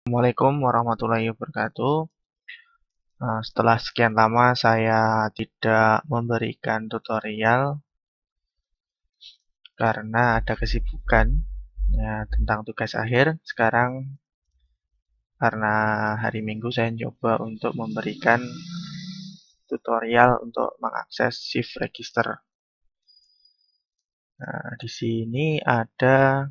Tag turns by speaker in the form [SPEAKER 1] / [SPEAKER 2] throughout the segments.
[SPEAKER 1] Assalamualaikum warahmatullahi wabarakatuh. Setelah sekian lama saya tidak memberikan tutorial karena ada kesibukan ya, tentang tugas akhir. Sekarang karena hari Minggu saya coba untuk memberikan tutorial untuk mengakses shift register. Nah, di sini ada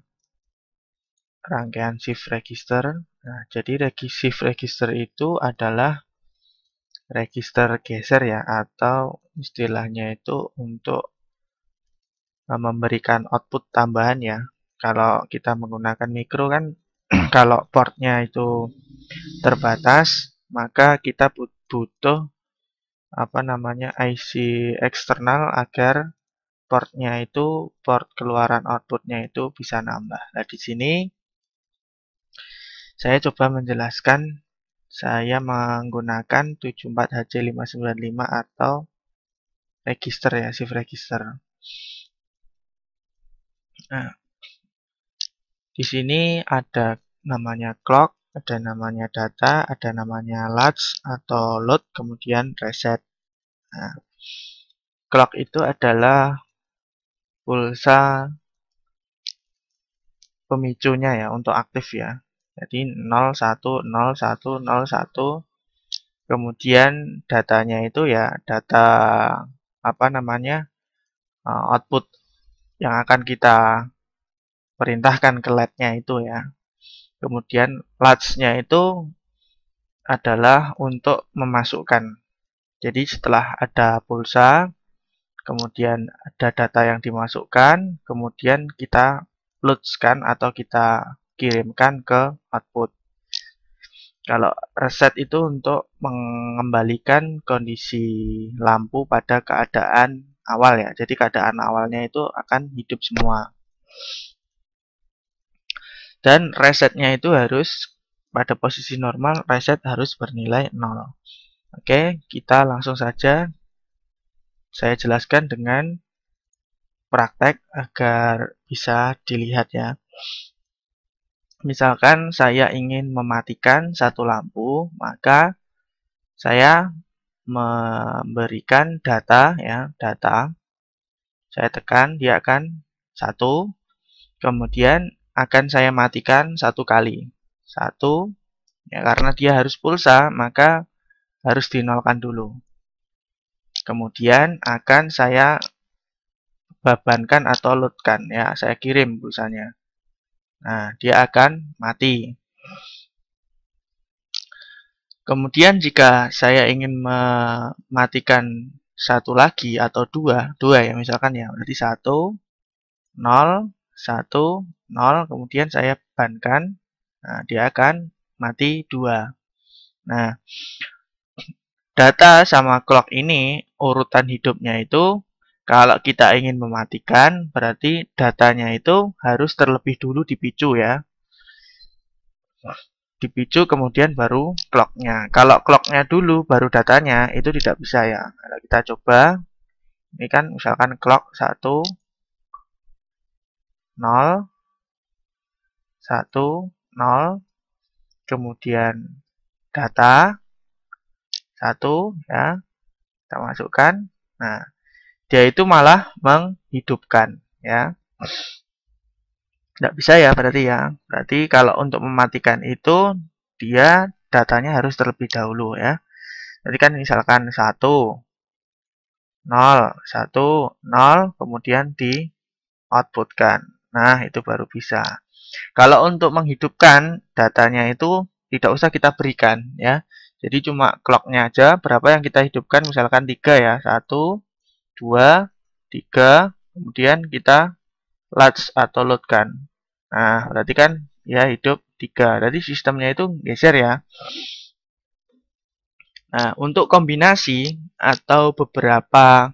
[SPEAKER 1] rangkaian shift register. Nah, jadi shift register itu adalah register geser ya, atau istilahnya itu untuk memberikan output tambahan ya. Kalau kita menggunakan mikro kan kalau portnya itu terbatas, maka kita butuh IC eksternal agar portnya itu port keluaran outputnya itu bisa nambah. Nah, di sini saya coba menjelaskan. Saya menggunakan 74HC595 atau register ya, shift register. Nah, di sini ada namanya clock, ada namanya data, ada namanya latch atau load, kemudian reset. Nah, clock itu adalah pulsa pemicunya ya untuk aktif ya. Jadi 010101. Kemudian datanya itu ya data output yang akan kita perintahkan ke LED-nya itu ya. Kemudian latch-nya itu adalah untuk memasukkan. Jadi setelah ada pulsa, kemudian ada data yang dimasukkan, kemudian kita load-kan atau kita kirimkan ke output. Kalau reset itu untuk mengembalikan kondisi lampu pada keadaan awal ya. Jadi keadaan awalnya itu akan hidup semua. Dan resetnya itu harus pada posisi normal, reset harus bernilai 0. Oke, kita langsung saja saya jelaskan dengan praktek agar bisa dilihat ya. Misalkan saya ingin mematikan satu lampu, maka saya memberikan data ya, data. Saya tekan, dia akan 1, kemudian akan saya matikan 1 kali. 1, ya karena dia harus pulsa, maka harus dinolkan dulu. Kemudian akan saya bebankan atau loadkan ya, saya kirim pulsanya. Nah, dia akan mati. Kemudian jika saya ingin mematikan satu lagi atau dua ya misalkan ya, berarti 1, 0, 1, 0, kemudian saya bebankan, nah dia akan mati 2. Nah, data sama clock ini urutan hidupnya itu kalau kita ingin mematikan berarti datanya itu harus terlebih dulu dipicu ya. Dipicu kemudian baru clocknya. Kalau clocknya dulu baru datanya itu tidak bisa ya. Kalau kita coba, ini kan misalkan clock 1, 0, 1, 0, kemudian data 1 ya, kita masukkan. Nah, dia itu malah menghidupkan ya. Tidak bisa ya berarti ya. Berarti kalau untuk mematikan itu dia datanya harus terlebih dahulu ya. Jadi kan misalkan 1, 0, 1, 0, kemudian di outputkan. Nah, itu baru bisa. Kalau untuk menghidupkan datanya itu tidak usah kita berikan ya. Jadi cuma clocknya aja berapa yang kita hidupkan misalkan 3 ya. 1, 2, 3, kemudian kita latch atau loadkan. Nah, berarti kan ya hidup 3. Jadi sistemnya itu geser ya. Nah, untuk kombinasi atau beberapa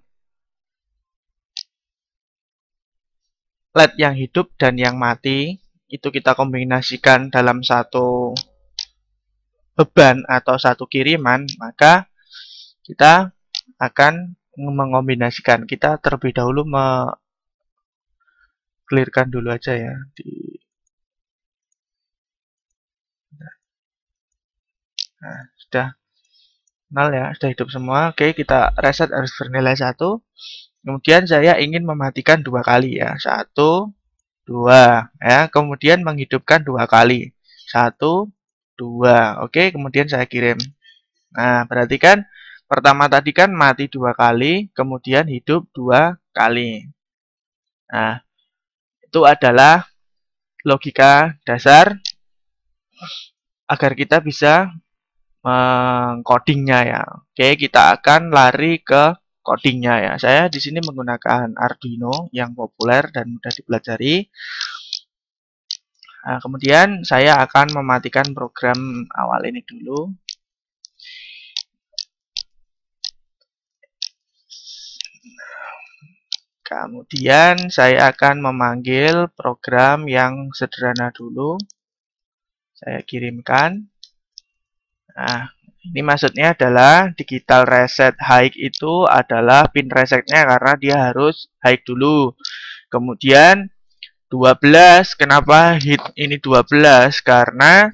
[SPEAKER 1] LED yang hidup dan yang mati itu kita kombinasikan dalam satu beban atau satu kiriman, maka kita akan mengombinasikan. Kita terlebih dahulu clearkan dulu aja ya Nah, sudah nol ya, sudah hidup semua. Oke, kita reset harus bernilai 1. Kemudian saya ingin mematikan 2 kali ya. 1, 2 ya. Kemudian menghidupkan 2 kali. 1, 2. Oke, kemudian saya kirim. Nah, berarti kan pertama tadi kan mati 2 kali, kemudian hidup 2 kali. Nah, itu adalah logika dasar agar kita bisa mengcodingnya ya. Oke, kita akan lari ke codingnya ya. Saya di sini menggunakan Arduino yang populer dan mudah dipelajari. Nah, kemudian saya akan mematikan program awal ini dulu. Kemudian saya akan memanggil program yang sederhana dulu. Saya kirimkan. Nah, ini maksudnya adalah digital reset high itu adalah pin resetnya karena dia harus high dulu. Kemudian 12, kenapa hit ini 12? Karena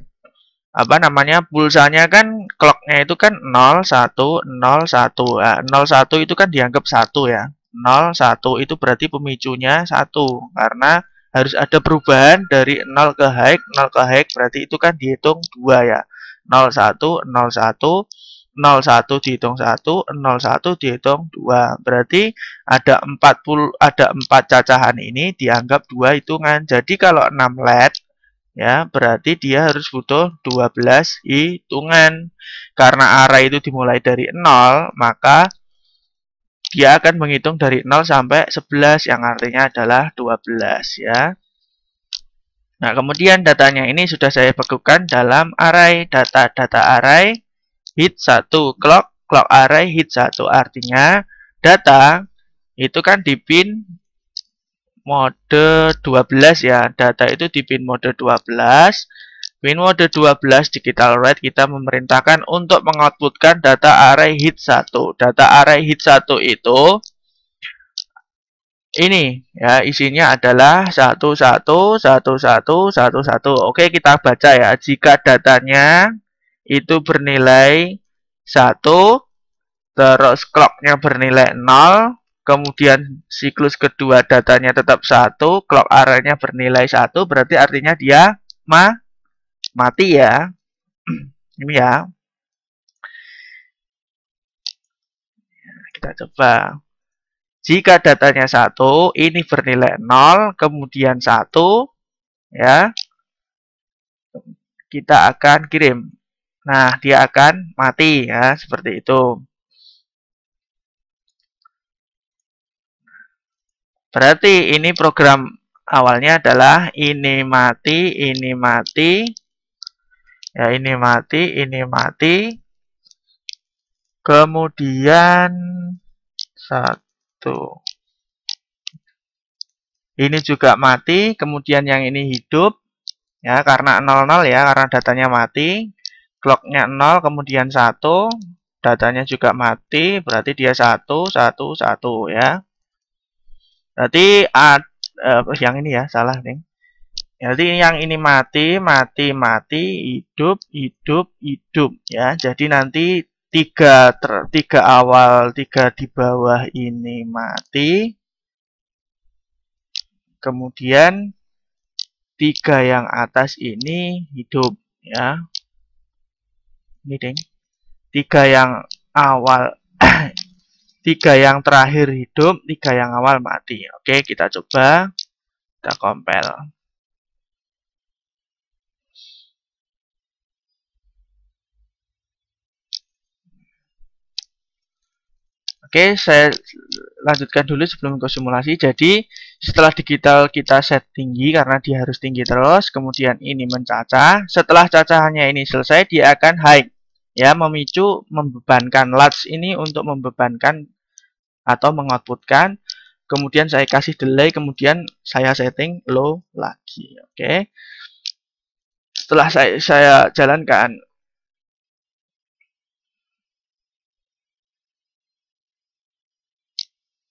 [SPEAKER 1] apa namanya, pulsanya kan clocknya itu kan 0, 1, 0, 1. Nah, 0, 1 itu kan dianggap 1 ya. 0, 1 itu berarti pemicunya 1 karena harus ada perubahan dari 0 ke high, 0 ke high berarti itu kan dihitung 2 ya. 0, 1, 0, 1, 0, 1 dihitung 1, 0, 1 dihitung 2. Berarti ada 4 cacahan ini dianggap 2 hitungan. Jadi kalau 6 LED ya, berarti dia harus butuh 12 hitungan. Karena array itu dimulai dari 0, maka dia akan menghitung dari 0 sampai 11 yang artinya adalah 12 ya. Nah, kemudian datanya ini sudah saya bekukan dalam array data array hit 1 clock array hit 1 artinya data itu kan di pin mode 12 ya. Data itu di pin mode 12. Pin mode 12 digital write kita memerintahkan untuk mengoutputkan data array hit 1. Data array hit 1 itu ini ya, isinya adalah 11111111. Oke, kita baca ya. Jika datanya itu bernilai 1, terus clocknya bernilai 0, kemudian siklus kedua datanya tetap 1, clock array-nya bernilai 1, berarti artinya dia mati ya. Ini ya, kita coba. Jika datanya 1, ini bernilai 0, kemudian 1, ya, kita akan kirim. Nah, dia akan mati ya, seperti itu. Berarti ini program awalnya adalah ini mati, ya ini mati, kemudian 1. Ini juga mati, kemudian yang ini hidup, ya karena 00 ya, karena datanya mati, clocknya 0, kemudian 1, datanya juga mati, berarti dia 1, 1, 1 ya. Berarti yang ini ya, salah nih. Jadi yang ini mati, hidup, hidup ya. Jadi nanti tiga awal, 3 di bawah ini mati. Kemudian 3 yang atas ini hidup ya. Ini deng. 3 yang awal 3 yang terakhir hidup, 3 yang awal mati. Oke, kita coba. Kita compile. Oke, saya lanjutkan dulu sebelum ke simulasi. Jadi, setelah digital kita set tinggi karena dia harus tinggi terus, kemudian ini mencacah. Setelah cacahannya ini selesai, dia akan high. Ya, memicu membebankan latch ini untuk membebankan atau mengoutputkan. Kemudian saya kasih delay, kemudian saya setting low lagi. Oke. Setelah saya jalankan,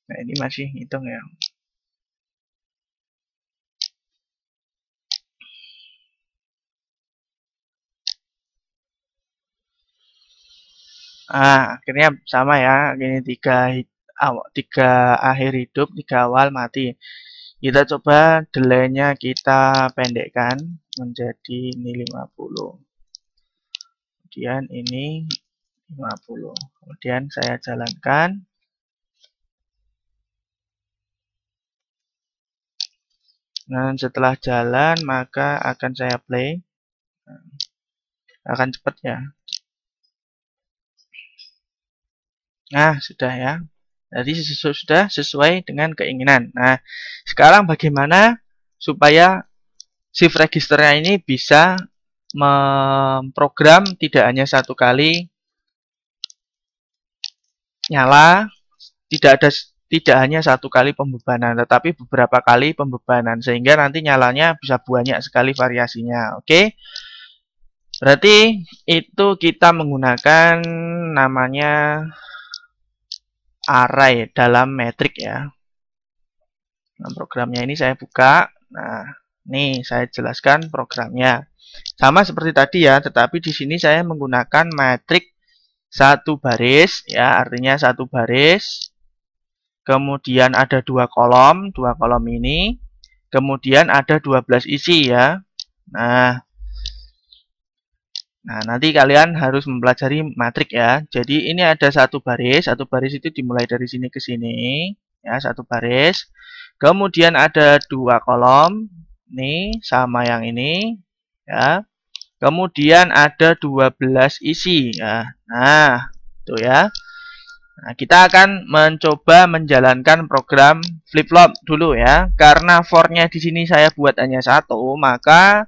[SPEAKER 1] nah ini masih hitung ya. Akhirnya sama ya. Ini tiga akhir hidup, 3 awal mati. Kita coba delay-nya kita pendekkan menjadi ini 50. Kemudian ini 50. Kemudian saya jalankan. Nah, setelah jalan maka akan saya play. Akan cepat ya. Nah, sudah ya. Jadi sudah sesuai dengan keinginan. Nah, sekarang bagaimana supaya shift registernya ini bisa memprogram tidak hanya satu kali nyala, tidak hanya satu kali pembebanan, tetapi beberapa kali pembebanan sehingga nanti nyalanya bisa banyak sekali variasinya. Oke. Berarti itu kita menggunakan namanya array dalam metrik ya. Nah, programnya ini saya buka. Nah, nih saya jelaskan programnya. Sama seperti tadi ya, tetapi di sini saya menggunakan metrik satu baris ya, artinya satu baris. Kemudian ada dua kolom ini. Kemudian ada 12 isi ya. Nah, nanti kalian harus mempelajari matrik ya. Jadi ini ada satu baris itu dimulai dari sini ke sini ya, satu baris. Kemudian ada dua kolom, nih sama yang ini ya. Kemudian ada 12 isi ya. Nah, itu ya. Nah, kita akan mencoba menjalankan program flip-flop dulu ya. Karena for-nya di sini saya buat hanya satu, maka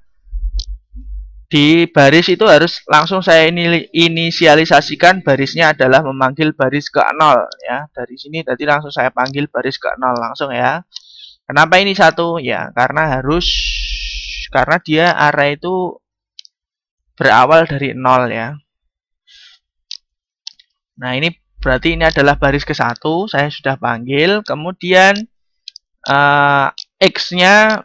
[SPEAKER 1] di baris itu harus langsung saya inisialisasikan barisnya adalah memanggil baris ke 0 ya. Dari sini tadi langsung saya panggil baris ke 0 langsung ya. Kenapa ini satu? Ya, karena dia array itu berawal dari 0 ya. Nah, ini berarti ini adalah baris ke 1, saya sudah panggil. Kemudian X-nya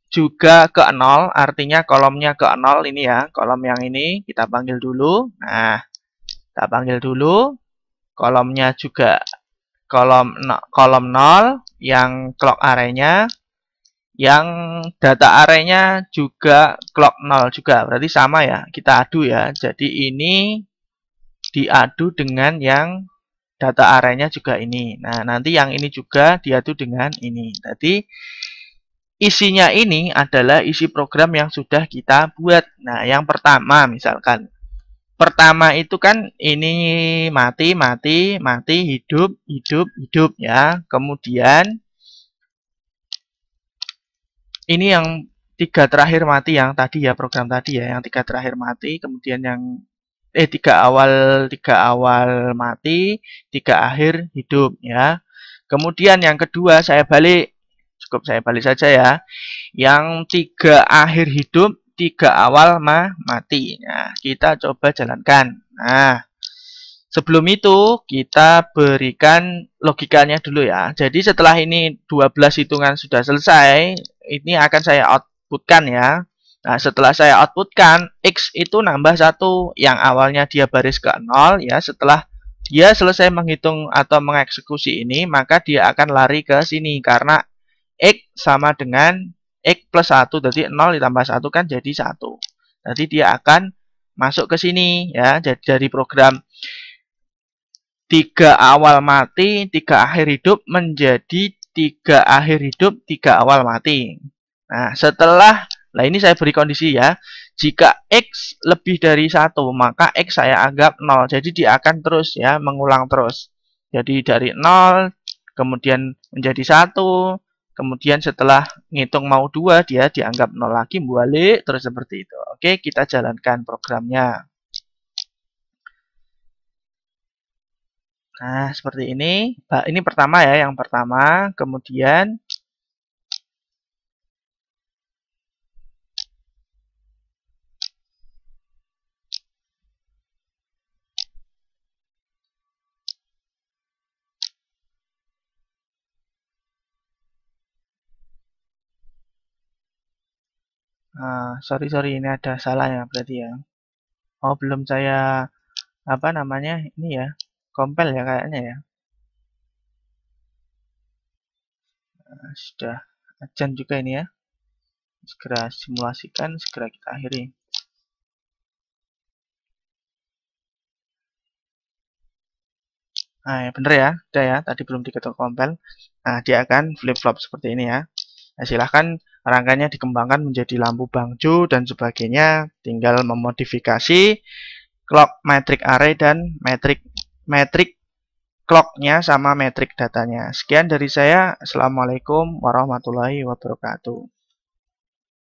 [SPEAKER 1] juga ke 0, artinya kolomnya ke 0 ini ya. Kolom yang ini kita panggil dulu. Nah, kita panggil dulu. Kolomnya juga kolom 0 yang clock array-nya. Yang data array-nya juga clock 0 juga. Berarti sama ya, kita adu ya. Jadi ini diadu dengan yang data array-nya juga ini. Nah, nanti yang ini juga diadu dengan ini. Jadi isinya ini adalah isi program yang sudah kita buat. Nah, yang pertama misalkan. Pertama itu kan ini mati, mati, mati, hidup, hidup, hidup ya. Kemudian ini yang 3 terakhir mati yang tadi ya, program tadi ya, yang 3 terakhir mati, kemudian yang 3 awal mati, 3 akhir hidup ya. Kemudian yang kedua saya balik, cukup saya balik saja ya. Yang 3 akhir hidup, 3 awal mati. Nah, kita coba jalankan. Nah, sebelum itu kita berikan logikanya dulu ya. Jadi setelah ini 12 hitungan sudah selesai, ini akan saya outputkan ya. Nah, setelah saya outputkan, X itu nambah 1 yang awalnya dia baris ke 0 ya. Setelah dia selesai menghitung atau mengeksekusi ini, maka dia akan lari ke sini karena X sama dengan X plus 1. Jadi 0 ditambah 1 kan jadi 1. Jadi dia akan masuk ke sini ya. Jadi dari program 3 awal mati, 3 akhir hidup menjadi 3 akhir hidup, 3 awal mati. Nah, nah ini saya beri kondisi ya. Jika X lebih dari 1, maka X saya anggap 0. Jadi dia akan terus ya, mengulang terus. Jadi dari 0, kemudian menjadi 1, kemudian setelah ngitung mau 2, dia dianggap 0 lagi, balik, terus seperti itu. Oke, kita jalankan programnya. Nah, seperti ini. Ini pertama ya, yang pertama. Kemudian sorry ini ada salah ya berarti ya. Oh, belum saya apa namanya ini ya, compile ya kayaknya ya. Nah, sudah ajan juga ini ya. Segera simulasikan, segera kita akhiri. Nah, ya bener ya, udah ya, tadi belum diketuk compile. Nah, dia akan flip-flop seperti ini ya. Nah, silahkan rangkanya dikembangkan menjadi lampu bangju dan sebagainya. Tinggal memodifikasi clock metric array dan metric clocknya sama metric datanya. Sekian dari saya. Assalamualaikum warahmatullahi wabarakatuh.